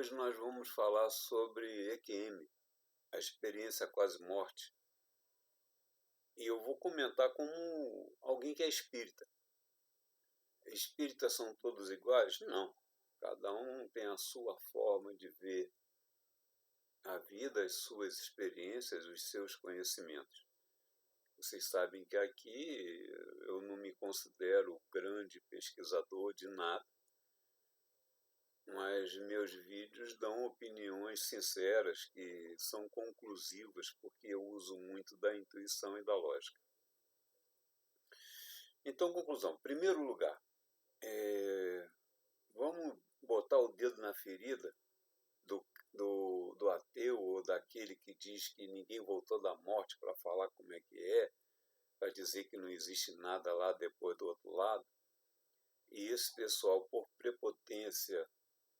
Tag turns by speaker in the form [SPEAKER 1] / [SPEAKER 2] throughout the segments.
[SPEAKER 1] Hoje nós vamos falar sobre EQM, a experiência quase-morte. E eu vou comentar como alguém que é espírita. Espíritas são todos iguais? Não. Cada um tem a sua forma de ver a vida, as suas experiências, os seus conhecimentos. Vocês sabem que aqui eu não me considero grande pesquisador de nada, mas meus vídeos dão opiniões sinceras que são conclusivas, porque eu uso muito da intuição e da lógica. Então, conclusão. Em primeiro lugar, vamos botar o dedo na ferida do ateu ou daquele que diz que ninguém voltou da morte para falar como é que para dizer que não existe nada lá depois do outro lado. E esse pessoal, por prepotência,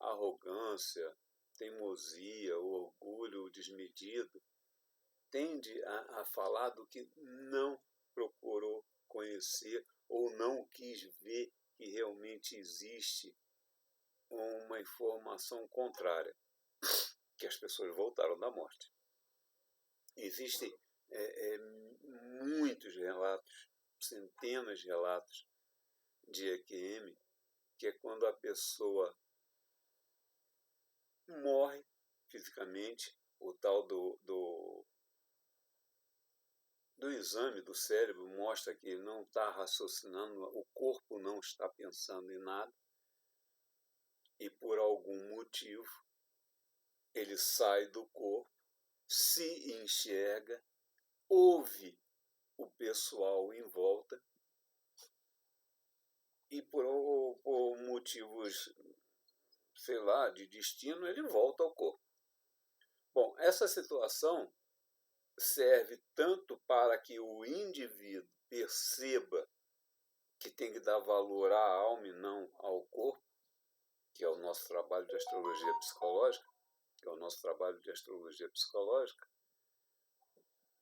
[SPEAKER 1] arrogância, teimosia, orgulho desmedido, tende a falar do que não procurou conhecer ou não quis ver que realmente existe uma informação contrária, que as pessoas voltaram da morte. Existem muitos relatos, centenas de relatos de EQM, que é quando a pessoa morre fisicamente, o tal do exame do cérebro mostra que não está raciocinando, o corpo não está pensando em nada, e por algum motivo ele sai do corpo, se enxerga, ouve o pessoal em volta e por motivos, sei lá, de destino, ele volta ao corpo. Bom, essa situação serve tanto para que o indivíduo perceba que tem que dar valor à alma e não ao corpo, que é o nosso trabalho de astrologia psicológica,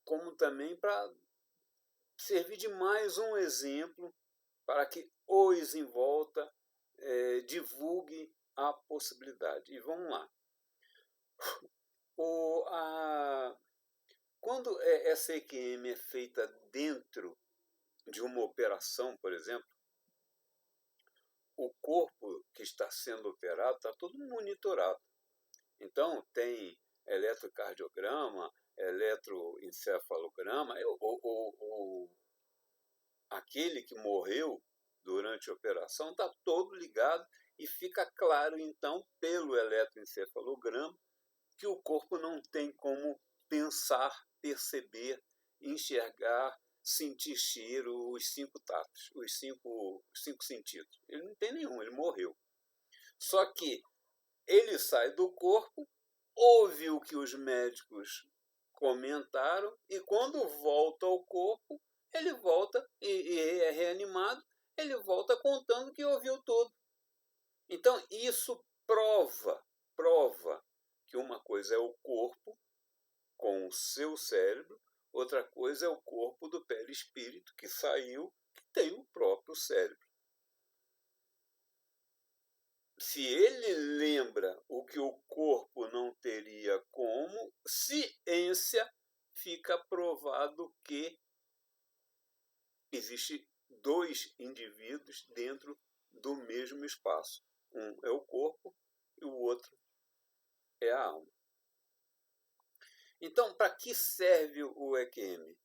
[SPEAKER 1] como também para servir de mais um exemplo para que os em volta divulguem a possibilidade. E vamos lá. Quando essa EQM é feita dentro de uma operação, por exemplo, o corpo que está sendo operado está todo monitorado. Então, tem eletrocardiograma, eletroencefalograma, aquele que morreu durante a operação está todo ligado e fica claro, então, pelo eletroencefalograma, que o corpo não tem como pensar, perceber, enxergar, sentir cheiro, os 5 tatos, os cinco sentidos. Ele não tem nenhum, ele morreu. Só que ele sai do corpo, ouve o que os médicos comentaram e quando volta ao corpo, ele volta e é reanimado, ele volta contando que ouviu tudo. Então, isso prova que uma coisa é o corpo com o seu cérebro, outra coisa é o corpo do perispírito que saiu, que tem o próprio cérebro. Se ele lembra o que o corpo não teria como, ciência, fica provado que existe 2 indivíduos dentro do mesmo espaço. Um é o corpo e o outro é a alma. Então, para que serve o EQM?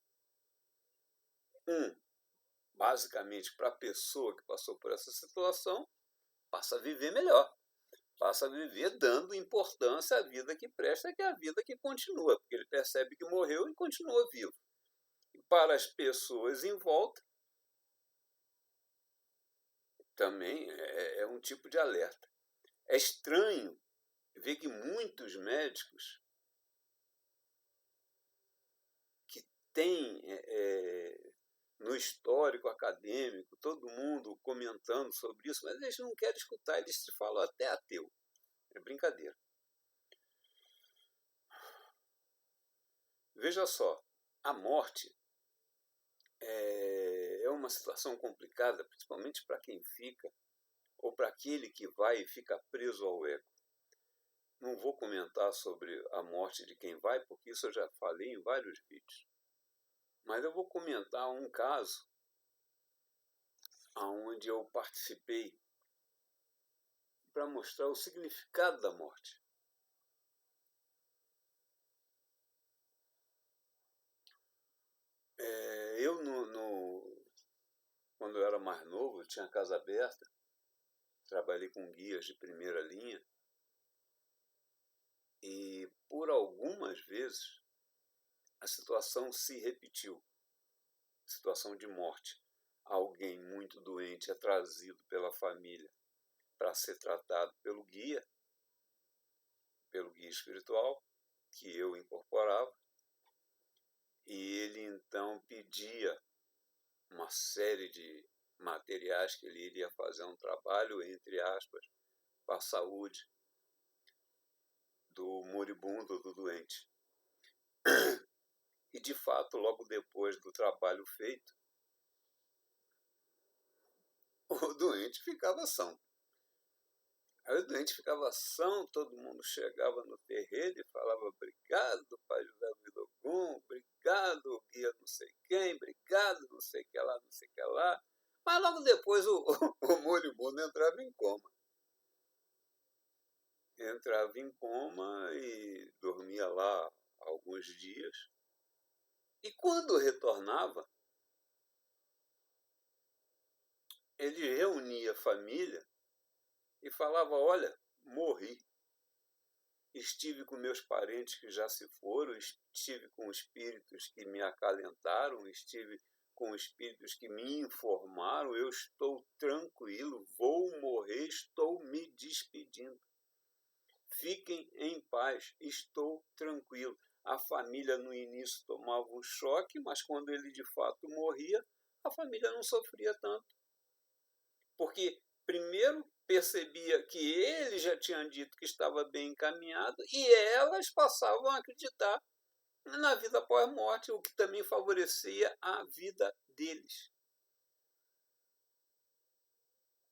[SPEAKER 1] Basicamente, para a pessoa que passou por essa situação, passa a viver melhor. Passa a viver dando importância à vida que presta, que é a vida que continua, porque ele percebe que morreu e continua vivo. E para as pessoas em volta, também é um tipo de alerta. É estranho ver que muitos médicos que têm no histórico acadêmico, todo mundo comentando sobre isso, mas eles não querem escutar, eles se falam até ateu. É brincadeira. Veja só, a morte é uma situação complicada, principalmente para quem fica, ou para aquele que vai e fica preso ao ego. não vou comentar sobre a morte de quem vai, porque isso eu já falei em vários vídeos. Mas eu vou comentar um caso onde eu participei para mostrar o significado da morte. Eu, quando eu era mais novo, eu tinha casa aberta, trabalhei com guias de primeira linha, e por algumas vezes a situação se repetiu, situação de morte. Alguém muito doente é trazido pela família para ser tratado pelo guia espiritual, que eu incorporava, e ele então pedia uma série de materiais que ele iria fazer um trabalho, entre aspas, para a saúde do moribundo, do doente. E, de fato, logo depois do trabalho feito, o doente ficava são. Aí o doente ficava são, todo mundo chegava no terreiro e falava obrigado, Pai José Vidogum, obrigado, guia não sei quem, obrigado, não sei que lá, não sei que lá. Mas logo depois o moribundo entrava em coma. Entrava em coma e dormia lá alguns dias. E quando retornava, ele reunia a família e falava, olha, morri. Estive com meus parentes que já se foram, estive com espíritos que me acalentaram, estive com espíritos que me informaram, eu estou tranquilo, vou morrer, estou me despedindo. Fiquem em paz, estou tranquilo. A família no início tomava um choque, mas quando ele de fato morria, a família não sofria tanto. Porque primeiro percebia que ele já tinha dito que estava bem encaminhado e elas passavam a acreditar na vida após a morte, o que também favorecia a vida deles.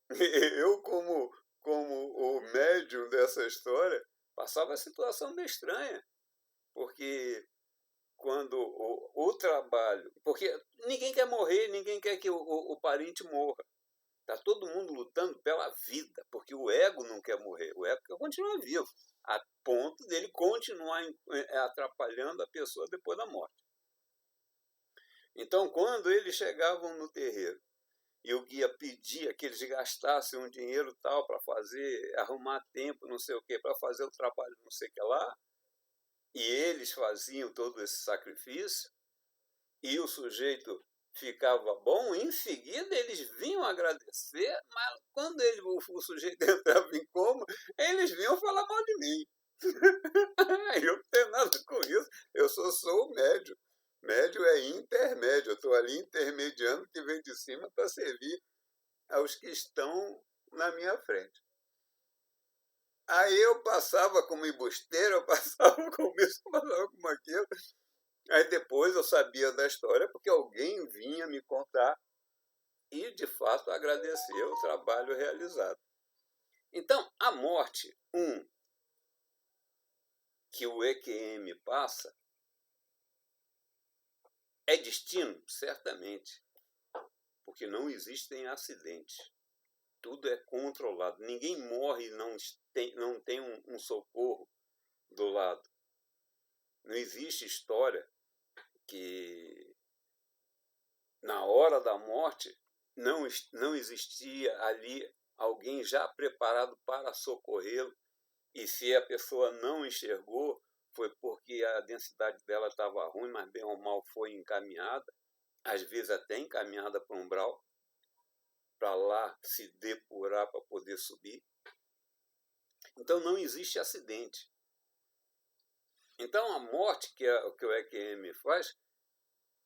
[SPEAKER 1] Eu, como o médium dessa história, passava a situação meio estranha, porque quando o trabalho... Porque ninguém quer morrer, ninguém quer que o parente morra. Está todo mundo lutando pela vida, porque o ego não quer morrer, o ego quer continuar vivo, a ponto dele continuar atrapalhando a pessoa depois da morte. Então, quando eles chegavam no terreiro e o guia pedia que eles gastassem um dinheiro tal para fazer, arrumar tempo, não sei o que, para fazer o trabalho não sei o que lá, e eles faziam todo esse sacrifício, e o sujeito ficava bom, em seguida eles vinham agradecer, mas quando o sujeito entrava em coma, eles vinham falar mal de mim. Eu não tenho nada com isso, eu sou o médio. Médio é intermédio, eu estou ali intermediando o que vem de cima para servir aos que estão na minha frente. Aí eu passava como embusteiro, eu passava com isso, eu passava como aquilo. Aí depois eu sabia da história porque alguém vinha me contar e, de fato, agradecer o trabalho realizado. Então, a morte, que o EQM passa, é destino? Certamente, porque não existem acidentes. Tudo é controlado. Ninguém morre e não tem um socorro do lado. Não existe história que, na hora da morte, não existia ali alguém já preparado para socorrê-lo, e se a pessoa não enxergou, foi porque a densidade dela estava ruim, mas bem ou mal foi encaminhada, às vezes até encaminhada para um umbral, para lá se depurar para poder subir. Então não existe acidente. Então a morte que o EQM faz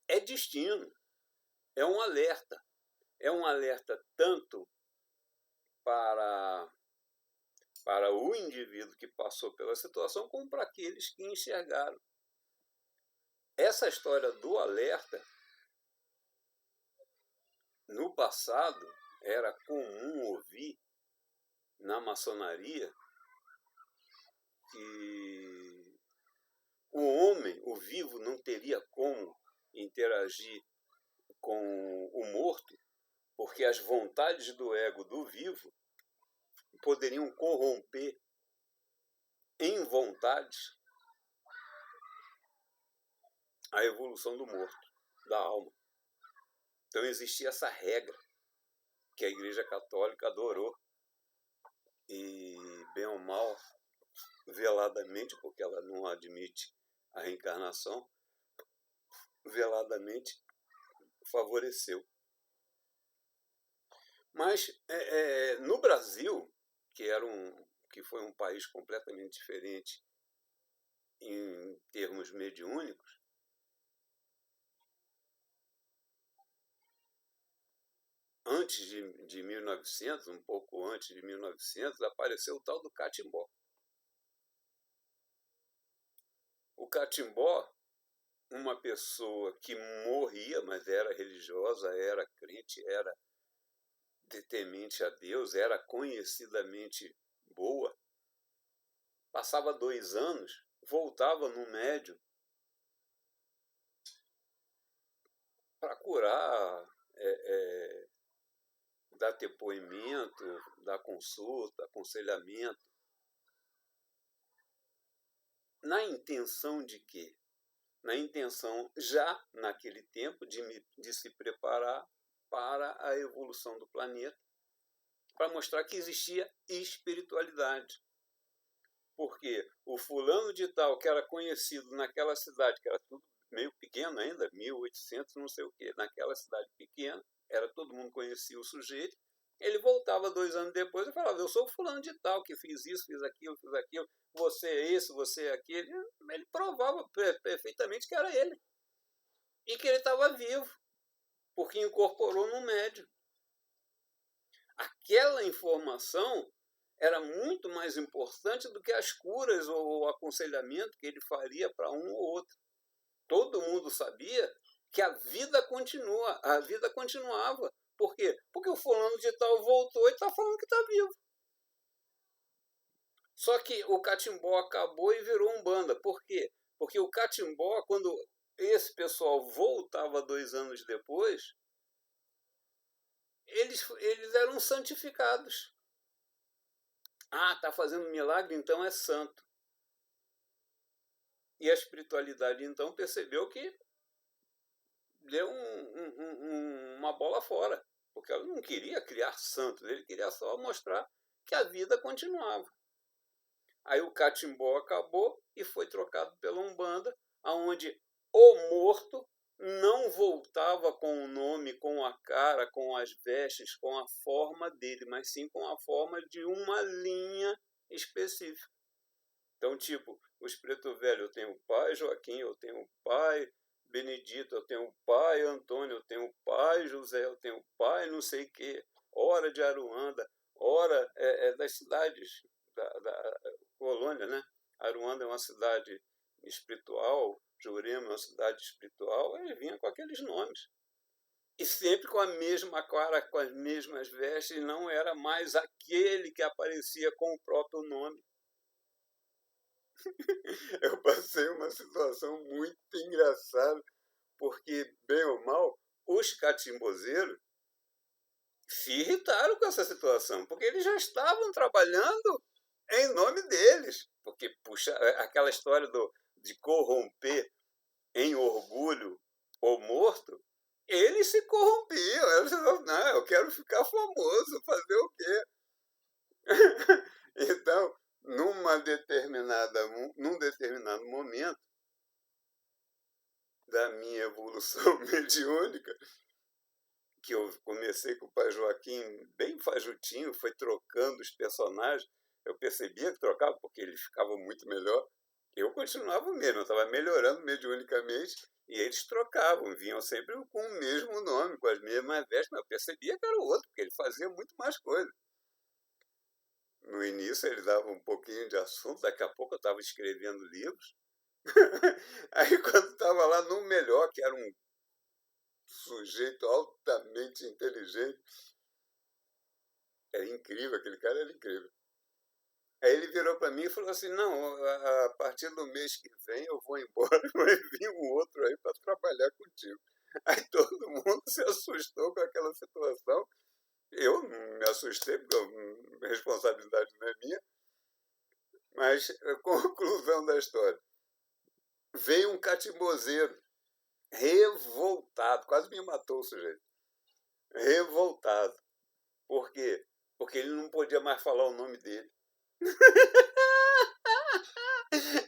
[SPEAKER 1] é destino, é um alerta. É um alerta tanto para o indivíduo que passou pela situação, como para aqueles que enxergaram. Essa história do alerta, no passado, era comum ouvir na maçonaria que o homem, o vivo, não teria como interagir com o morto, porque as vontades do ego do vivo poderiam corromper em vontades a evolução do morto, da alma. Então existia essa regra que a Igreja Católica adorou e, bem ou mal, veladamente, porque ela não admite a reencarnação, veladamente favoreceu. Mas no Brasil, que foi um país completamente diferente em termos mediúnicos, antes de 1900, um pouco antes de 1900, apareceu o tal do catimbó. O catimbó, uma pessoa que morria, mas era religiosa, era crente, era temente a Deus, era conhecidamente boa, passava 2 anos, voltava no médium para curar, dar depoimento, dar consulta, aconselhamento. Na intenção de quê? Na intenção, já naquele tempo, de se preparar para a evolução do planeta, para mostrar que existia espiritualidade. Porque o fulano de tal, que era conhecido naquela cidade, que era tudo meio pequeno ainda, 1800, não sei o quê, naquela cidade pequena, todo mundo conhecia o sujeito, ele voltava 2 anos depois e falava, eu sou o fulano de tal, que fiz isso, fiz aquilo, você é esse, você é aquele. Ele provava perfeitamente que era ele. E que ele estava vivo, porque incorporou no médium. Aquela informação era muito mais importante do que as curas ou o aconselhamento que ele faria para um ou outro. Todo mundo sabia que a vida continuava. Por quê? Porque o fulano de tal voltou e está falando que está vivo. Só que o catimbó acabou e virou umbanda. Por quê? Porque o catimbó, quando esse pessoal voltava 2 anos depois, eles eram santificados. Ah, está fazendo milagre, então é santo. E a espiritualidade, então, percebeu que deu uma bola fora. Porque ela não queria criar santos, ele queria só mostrar que a vida continuava. Aí o catimbó acabou e foi trocado pela umbanda, onde o morto não voltava com o nome, com a cara, com as vestes, com a forma dele, mas sim com a forma de uma linha específica. Então, tipo, os Preto Velho, eu tenho o pai, Joaquim, eu tenho o pai, Benedito, eu tenho o pai, Antônio, eu tenho o pai, José, eu tenho o pai, não sei o quê, Hora de Aruanda, Hora das cidades da colônia, né? Aruanda é uma cidade espiritual, Jurema é uma cidade espiritual, ele vinha com aqueles nomes. E sempre com a mesma cara, com as mesmas vestes, não era mais aquele que aparecia com o próprio nome. Eu passei uma situação muito engraçada, porque, bem ou mal, os catimbozeiros se irritaram com essa situação, porque eles já estavam trabalhando em nome deles. Porque, puxa, aquela história de corromper em orgulho o morto, eles se corrompiam. Eles falavam, não, eu quero ficar famoso, fazer o quê? Então, num determinado momento da minha evolução mediúnica, que eu comecei com o pai Joaquim bem fajutinho, foi trocando os personagens, eu percebia que trocava porque eles ficavam muito melhor. Eu continuava o mesmo, eu estava melhorando mediunicamente e eles trocavam, vinham sempre com o mesmo nome, com as mesmas vestes, mas eu percebia que era o outro, porque ele fazia muito mais coisa. No início ele dava um pouquinho de assunto, daqui a pouco eu estava escrevendo livros. Aí quando estava lá no melhor, que era um sujeito altamente inteligente, era incrível, aquele cara era incrível. Aí ele virou para mim e falou assim, não, a partir do mês que vem eu vou embora, vai vir um outro aí para trabalhar contigo. Aí todo mundo se assustou com aquela situação. Eu não me assustei, porque a responsabilidade não é minha, mas conclusão da história. Veio um catimbozeiro, revoltado, quase me matou o sujeito. Revoltado. Por quê? Porque ele não podia mais falar o nome dele.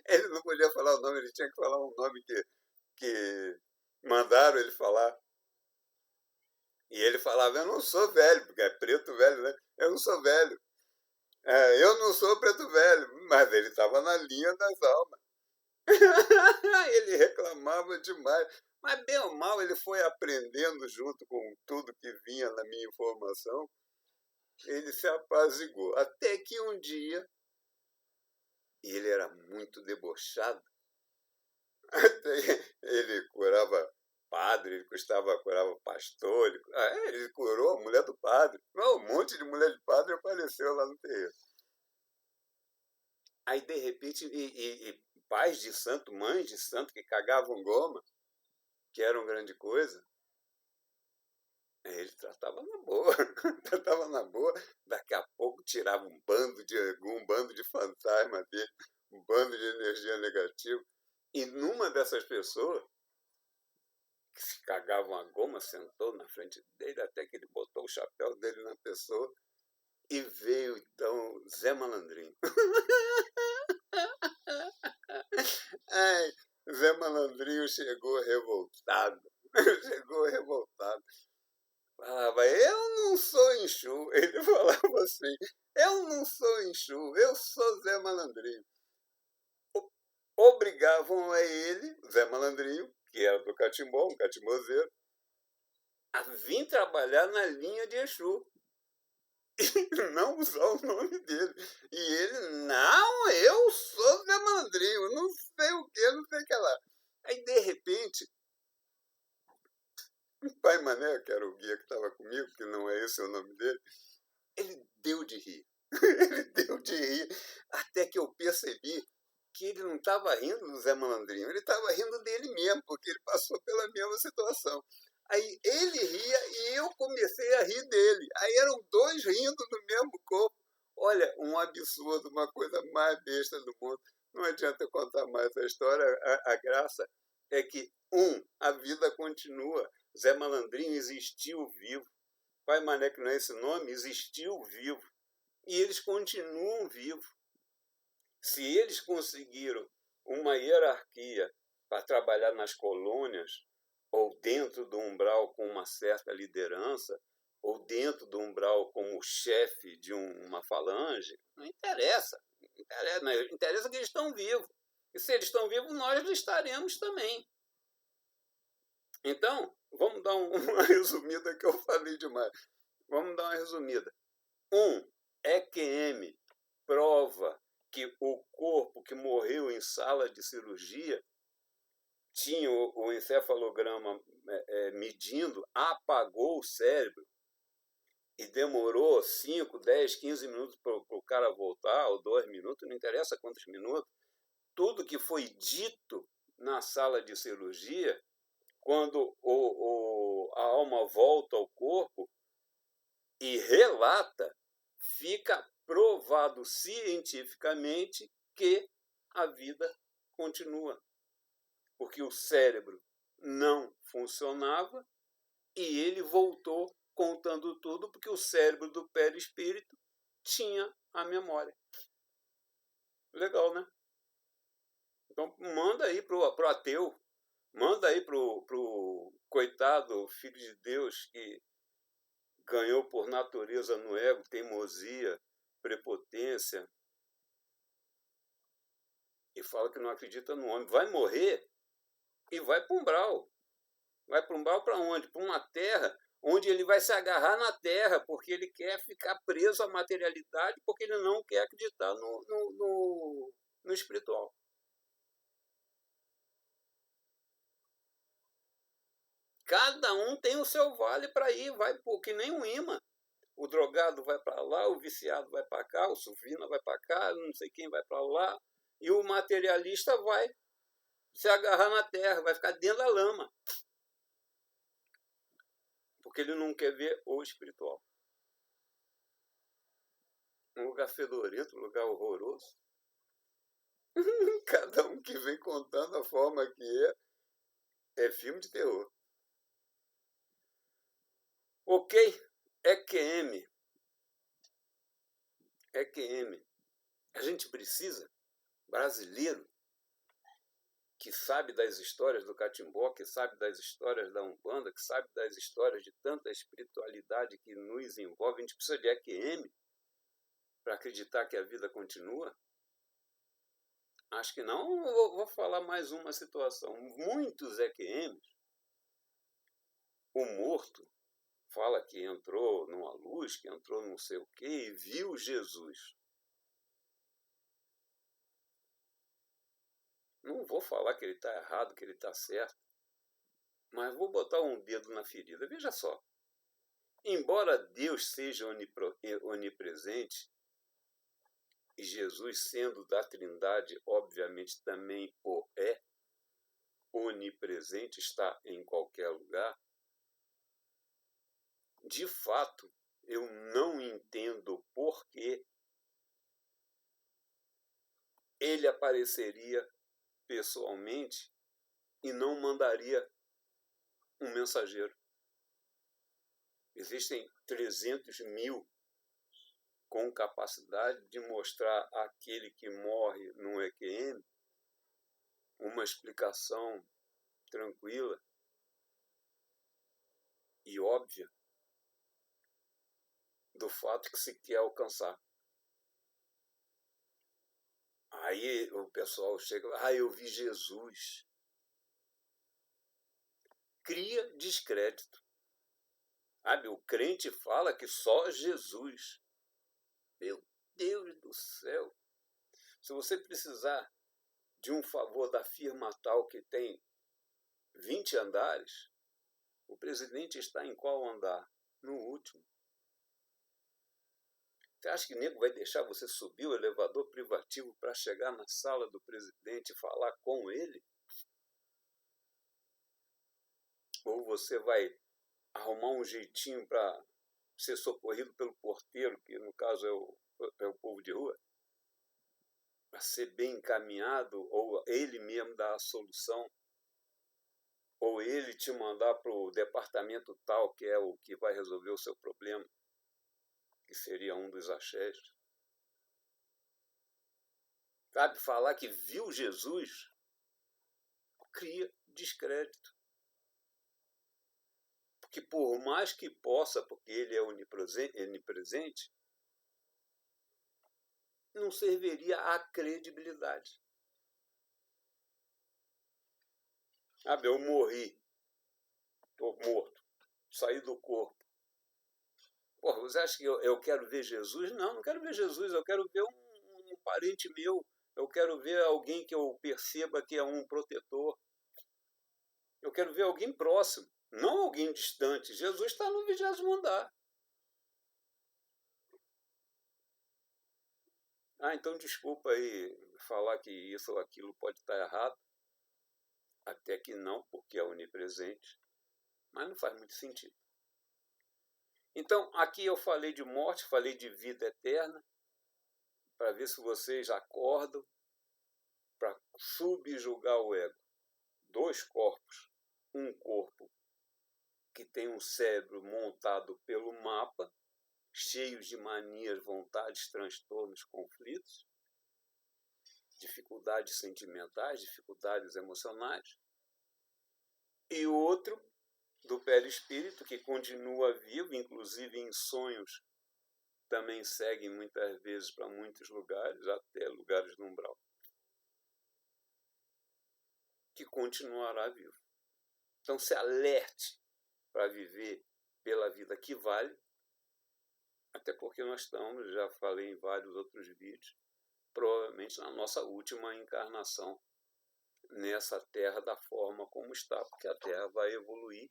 [SPEAKER 1] Ele não podia falar o nome, ele tinha que falar um nome que mandaram ele falar. E ele falava, eu não sou velho, porque é preto velho, né? Eu não sou velho. Eu não sou preto velho, mas ele estava na linha das almas. Ele reclamava demais. Mas bem ou mal, ele foi aprendendo junto com tudo que vinha na minha informação. Ele se apaziguou. Até que um dia, e ele era muito debochado, ele curava padre, ele curava pastor, ele curou a mulher do padre. Um monte de mulher de padre apareceu lá no terreiro. Aí, de repente, e pais de santo, mães de santo que cagavam goma, que eram grande coisa, ele tratava na boa, tratava na boa. Daqui a pouco tirava um bando de fantasma dele, um bando de energia negativa. E numa dessas pessoas, que se cagavam a goma, sentou na frente dele, até que ele botou o chapéu dele na pessoa, e veio, então, Zé Malandrinho. Ai, Zé Malandrinho chegou revoltado. Chegou revoltado. Falava, eu não sou Exu. Ele falava assim, eu não sou Exu, eu sou Zé Malandrinho. Obrigavam a ele, Zé Malandrinho, que era do catimbó, um catimbozeiro, a vir trabalhar na linha de Exu. E não usar o nome dele. E ele, não, eu sou Zé Malandrinho, não sei o que, não sei o que lá. Aí, de repente, o pai Mané, que era o guia que estava comigo, que não é esse o nome dele, ele deu de rir. Ele deu de rir, até que eu percebi que ele não estava rindo do Zé Malandrinho, ele estava rindo dele mesmo, porque ele passou pela mesma situação. Aí ele ria e eu comecei a rir dele. Aí eram dois rindo no mesmo corpo. Olha, um absurdo, uma coisa mais besta do mundo. Não adianta eu contar mais a história. A graça é que, a vida continua. Zé Malandrinho existiu vivo. Pai Mané, que não é esse nome, existiu vivo. E eles continuam vivos. Se eles conseguiram uma hierarquia para trabalhar nas colônias, ou dentro do umbral com uma certa liderança, ou dentro do umbral como chefe de uma falange, não interessa. Interessa que eles estão vivos. E se eles estão vivos, nós estaremos também. Então, vamos dar uma resumida, que eu falei demais. Vamos dar uma resumida. EQM prova que o corpo que morreu em sala de cirurgia tinha o encefalograma medindo, apagou o cérebro e demorou 5, 10, 15 minutos para o cara voltar, ou 2 minutos, não interessa quantos minutos. Tudo que foi dito na sala de cirurgia, quando a alma volta ao corpo e relata, fica provado cientificamente que a vida continua. Porque o cérebro não funcionava e ele voltou contando tudo, porque o cérebro do perispírito tinha a memória. Legal, né? Então, manda aí pro ateu, manda aí pro coitado filho de Deus que ganhou por natureza no ego teimosia, prepotência, e fala que não acredita no homem. Vai morrer e vai para o umbral. Vai para o umbral para onde? Para uma terra onde ele vai se agarrar na terra, porque ele quer ficar preso à materialidade, porque ele não quer acreditar no espiritual. Cada um tem o seu vale para ir, vai que nem um imã. o drogado vai para lá, o viciado vai para cá, o sufina vai para cá, não sei quem vai para lá, e o materialista vai se agarrar na terra, vai ficar dentro da lama. Porque ele não quer ver o espiritual. Um lugar fedorento, um lugar horroroso. Cada um que vem contando a forma que é filme de terror. Ok? EQM. EQM. A gente precisa, brasileiro, que sabe das histórias do catimbó, que sabe das histórias da Umbanda, que sabe das histórias de tanta espiritualidade que nos envolve, a gente precisa de EQM para acreditar que a vida continua? Acho que não. Vou falar mais uma situação. Muitos EQMs, o morto fala que entrou numa luz, que entrou não sei o quê, e viu Jesus. Não vou falar que ele está errado, que ele está certo, mas vou botar um dedo na ferida. Veja só. Embora Deus seja onipresente, e Jesus, sendo da Trindade, obviamente também o é, onipresente, está em qualquer lugar, de fato, eu não entendo por que ele apareceria pessoalmente e não mandaria um mensageiro. Existem 300 mil com capacidade de mostrar àquele que morre no EQM uma explicação tranquila e óbvia do fato que se quer alcançar. Aí o pessoal chega, eu vi Jesus. Cria descrédito. Sabe, o crente fala que só Jesus. Meu Deus do céu. Se você precisar de um favor da firma tal que tem 20 andares, o presidente está em qual andar? No último. Você acha que o nego vai deixar você subir o elevador privativo para chegar na sala do presidente e falar com ele? Ou você vai arrumar um jeitinho para ser socorrido pelo porteiro, que no caso é o povo de rua, para ser bem encaminhado, ou ele mesmo dar a solução, ou ele te mandar para o departamento tal, que é o que vai resolver o seu problema, que seria um dos axés. Sabe, falar que viu Jesus cria descrédito. Porque por mais que possa, porque ele é onipresente, não serviria à credibilidade. Sabe, eu morri, estou morto, saí do corpo. Porra, você acha que eu quero ver Jesus? Não, não quero ver Jesus, eu quero ver um parente meu, eu quero ver alguém que eu perceba que é um protetor. Eu quero ver alguém próximo, não alguém distante. Jesus está no 20º andar. Então desculpa aí falar que isso ou aquilo pode estar errado. Até que não, porque é onipresente. Mas não faz muito sentido. Então, aqui eu falei de morte, falei de vida eterna, para ver se vocês acordam para subjugar o ego. 2 corpos. Um corpo que tem um cérebro montado pelo mapa, cheio de manias, vontades, transtornos, conflitos, dificuldades sentimentais, dificuldades emocionais. E outro do perispírito, que continua vivo, inclusive em sonhos, também segue muitas vezes para muitos lugares, até lugares no umbral, que continuará vivo. Então se alerte para viver pela vida que vale, até porque nós estamos, já falei em vários outros vídeos, provavelmente na nossa última encarnação nessa Terra da forma como está, porque a Terra vai evoluir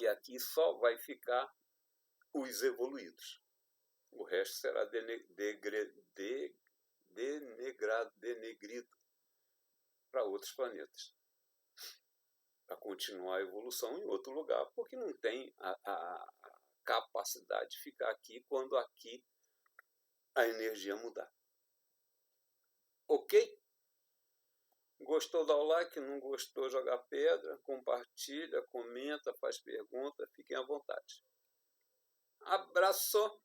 [SPEAKER 1] e aqui só vai ficar os evoluídos. O resto será denegrido para outros planetas, para continuar a evolução em outro lugar, porque não tem a capacidade de ficar aqui quando aqui a energia mudar. Ok? Gostou, dá o like, não gostou, joga pedra, compartilha, comenta, faz pergunta, fiquem à vontade. Abraço!